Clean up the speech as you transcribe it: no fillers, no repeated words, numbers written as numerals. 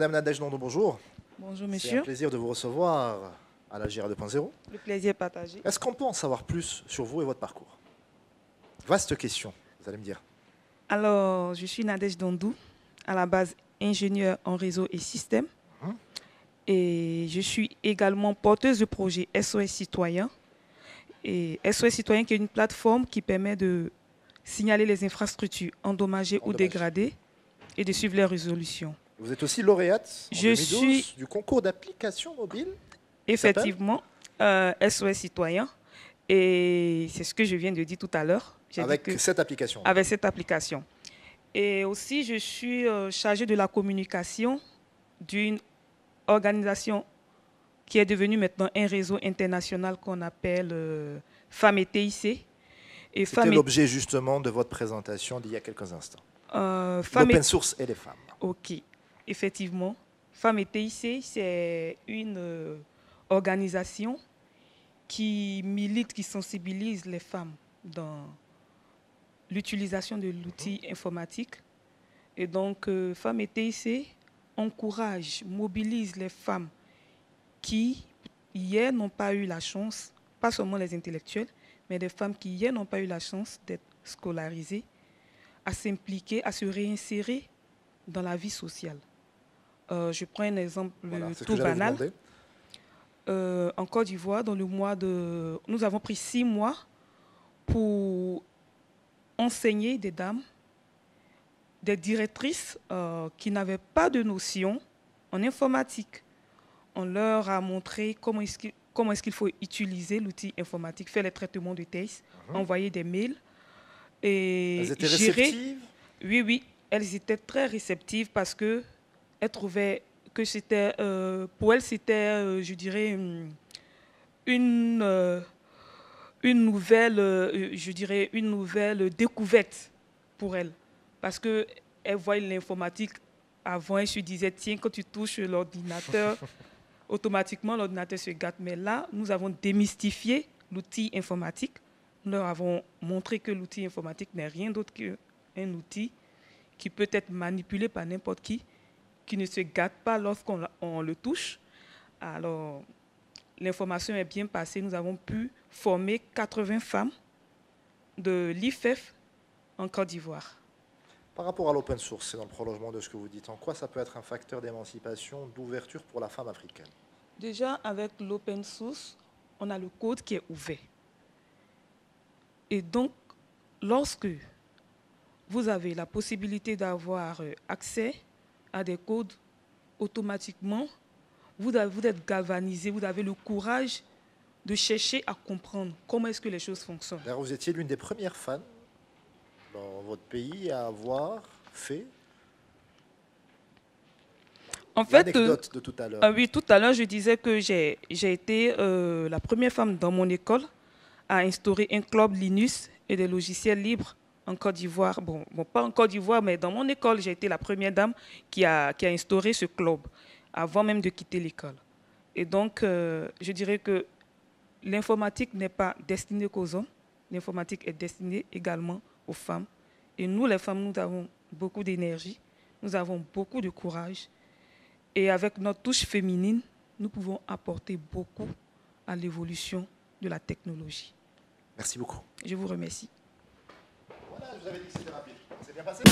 Madame Nadège Nando, bonjour. Bonjour C'est un monsieur, plaisir de vous recevoir à la GRA 2.0. le plaisir est partagé. Est-ce qu'on peut en savoir plus sur vous et votre parcours? Vaste question, vous allez me dire. Alors, je suis Nadège Dandou, à la base ingénieure en réseau et système. Mhm. Et je suis également porteuse de projet SOS Citoyen. Et SOS Citoyen qui est une plateforme qui permet de signaler les infrastructures endommagées ou dégradées et de suivre les résolutions. Vous êtes aussi lauréate en Je 2012 suis du concours d'application mobile. effectivement SOS Citoyen. Et c'est ce que je viens de dire tout à l'heure. J'ai dit Avec que cette application. avec cette application. Et aussi, je suis chargée de la communication d'une organisation qui est devenue maintenant un réseau international qu'on appelle Femmes et TIC. Et C'était l'objet justement de votre présentation d'il y a quelques instants. L'open source et les femmes. Ok, effectivement. Femmes et TIC, c'est une organisation qui milite, qui sensibilise les femmes dans l'utilisation de l'outil informatique. Et donc, Femmes et TIC encourage, mobilise les femmes qui, hier, n'ont pas eu la chance, pas seulement les intellectuels, mais des femmes qui, hier, n'ont pas eu la chance d'être scolarisées, à s'impliquer, à se réinsérer dans la vie sociale. Je prends un exemple tout banal. En Côte d'Ivoire, dans le mois de... Nous avons pris 6 mois pour enseigner des dames, des directrices qui n'avaient pas de notion en informatique. On leur a montré comment est-ce qu'il faut utiliser l'outil informatique, faire les traitements de texte, envoyer des mails. Et elles étaient réceptives? Oui, oui, elles étaient très réceptives parce qu'elles trouvaient que c'était, pour elles, c'était, je dirais, une nouvelle, une nouvelle découverte pour elles. Parce qu'elles voyaient l'informatique avant, elles se disaient, tiens, quand tu touches l'ordinateur, automatiquement l'ordinateur se gâte. Mais là, nous avons démystifié l'outil informatique. Nous leur avons montré que l'outil informatique n'est rien d'autre qu'un outil qui peut être manipulé par n'importe qui ne se gâte pas lorsqu'on le touche. Alors, l'information est bien passée. Nous avons pu former 80 femmes de l'IFEF en Côte d'Ivoire. Par rapport à l'open source, c'est dans le prolongement de ce que vous dites. En quoi ça peut être un facteur d'émancipation, d'ouverture pour la femme africaine? Déjà, avec l'open source, on a le code qui est ouvert. Et donc, lorsque vous avez la possibilité d'avoir accès à des codes automatiquement, vous êtes galvanisé, vous avez le courage de chercher à comprendre comment est-ce que les choses fonctionnent. D'ailleurs, vous étiez l'une des premières femmes dans votre pays à avoir fait l'anecdote de tout à l'heure. Oui, tout à l'heure, je disais que j'ai été la première femme dans mon école à instaurer un club Linux et des logiciels libres en Côte d'Ivoire. Bon, pas en Côte d'Ivoire, mais dans mon école, j'ai été la première dame qui a instauré ce club avant même de quitter l'école. Et donc, je dirais que l'informatique n'est pas destinée qu'aux hommes. L'informatique est destinée également aux femmes. Et nous, les femmes, nous avons beaucoup d'énergie, nous avons beaucoup de courage. Et avec notre touche féminine, nous pouvons apporter beaucoup à l'évolution de la technologie. Merci beaucoup. Je vous remercie. Voilà, je vous avais dit que c'était rapide. C'est bien passé ?